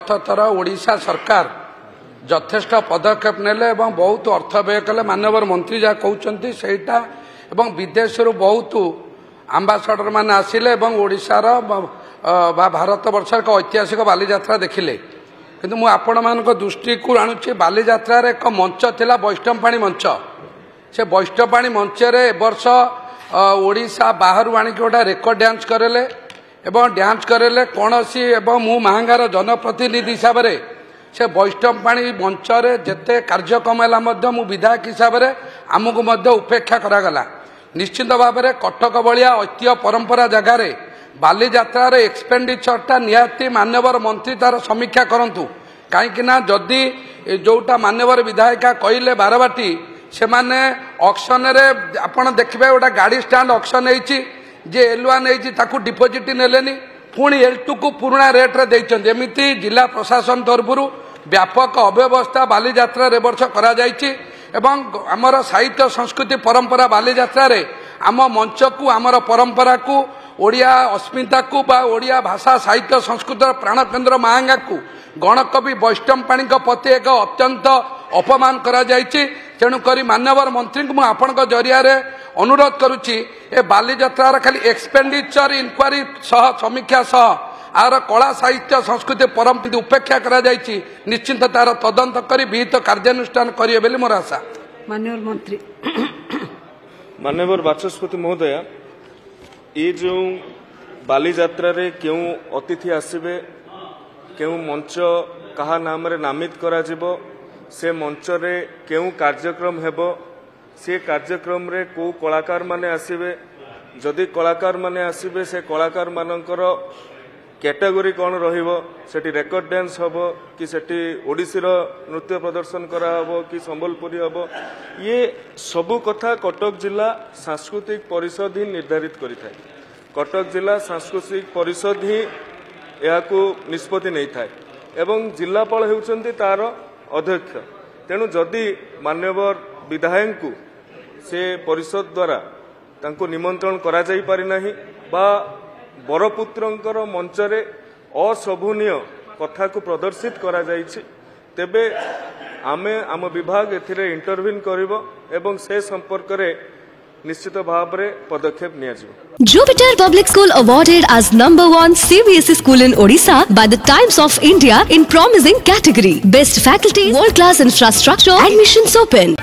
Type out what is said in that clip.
थर ओडिशा सरकार यथेष्ट पदक्षेप नेले बहुत अर्थ व्यय कले माननीय मंत्री जहाँ कहते सेटा विदेश बहुत आंबासाडर मान आसिले ओडिशार भारत वर्ष एक ऐतिहासिक बालीजात्रा देखिले किंतु मु आपण मान दृष्टि को आणुची बालीजात्रा एक मंच थिला वैष्णवपाणी मंच से वैष्णवपाणी मंच रे वर्ष ओडिशा बाहर आणिक गोटा रेकर्ड डांस करेले एवं डांस करेले कौन सी मु महांगार जनप्रतिनिधि हिसाब से वैष्णवपाणी मंच रे जेते कार्यक्रम है मु विधायक हिसाब से आमको उपेक्षा करागला निश्चित भाव में कटक भलिया ऐतिह्य परंपरा जगार बालीजात्रा रे एक्सपेंडिचरटा निहाती मान्यवर मंत्री तार समीक्षा करंतु कहीं जदि जोटा मान्यवर विधायिका कहले बारबाटी से माने ऑक्शन रे आपण देखिबे गोटा गाड़ी स्टैंड ऑक्शन होईची जे L1 होईची ताकू डिपोजिट नेलेनी पुणी L2 को पुराना रेट रे देइचंदी एमिति जिला प्रशासन तरफरु व्यापक अव्यवस्था बालीजात्रा रे वर्ष करा जायची एवं आमर साहित्य संस्कृति परंपरा बालीजात्रा रे आम मंच को आमर परंपरा को ओडिया अस्मिता को बा ओडिया भाषा साहित्य संस्कृत प्राण केन्द्र महांगा को गणकवि वैष्णवपाणी प्रति एक अत्यंत अपमान करा जायछि तेणुकरी मान्यवर मंत्री को आपण जरिया अनुरोध करुच्ची ए बालीजात्रा खाली एक्सपेंडिचर इनक्वारी सह समीक्षा सह आर कला साहित्य संस्कृति परंपरा उपेक्षा करा जायछि निश्चिंत तार तदंत करी विहित कार्यानुष्ठान करिए बेली मोर आशा। माननीय मंत्री माननीय बाचस्पति महोदय ये जो बालीजात्रा रे क्यों अतिथि आसबे क्यों मंच कहा नाम रे नामित करा जिवो से मंच रे क्यों कार्यक्रम हेबो से कार्यक्रम रे को कलाकार माने आसबे जदि कलाकार माने आसबे से कलाकार मानकर कैटेगोरी कौन रहिबो सेठी रेकर्ड डांस हबो कि सेठी ओडिसी रो नृत्य प्रदर्शन करा हबो कि संबलपुरी हबो ये सबु कथा कटक जिला सांस्कृतिक परिषद ही निर्धारित करिथाय कटक जिला सांस्कृतिक परिषद ही याकू निष्पत्ति नहीं थाए एवं जिलापाल हेउचंती तार अध्यक्ष तेणु जदि मान्यवर विधायक को से परिषद द्वारा तांको निमंत्रण करा जाई पारि नाही बा बरपुत्रंकर मंचरे अशोभनीय कथा को प्रदर्शित करा जाइछि तेबे आमे आम विभाग एथिरे इंटरव्यून करिवो एवं से संपर्क रे निश्चित भाव रे पदक्षेप निया जिवो। Jupiter Public School awarded as #1 CBSE school in Odisha by the Times of India in promising category. Best faculty, world class infrastructure, admissions open.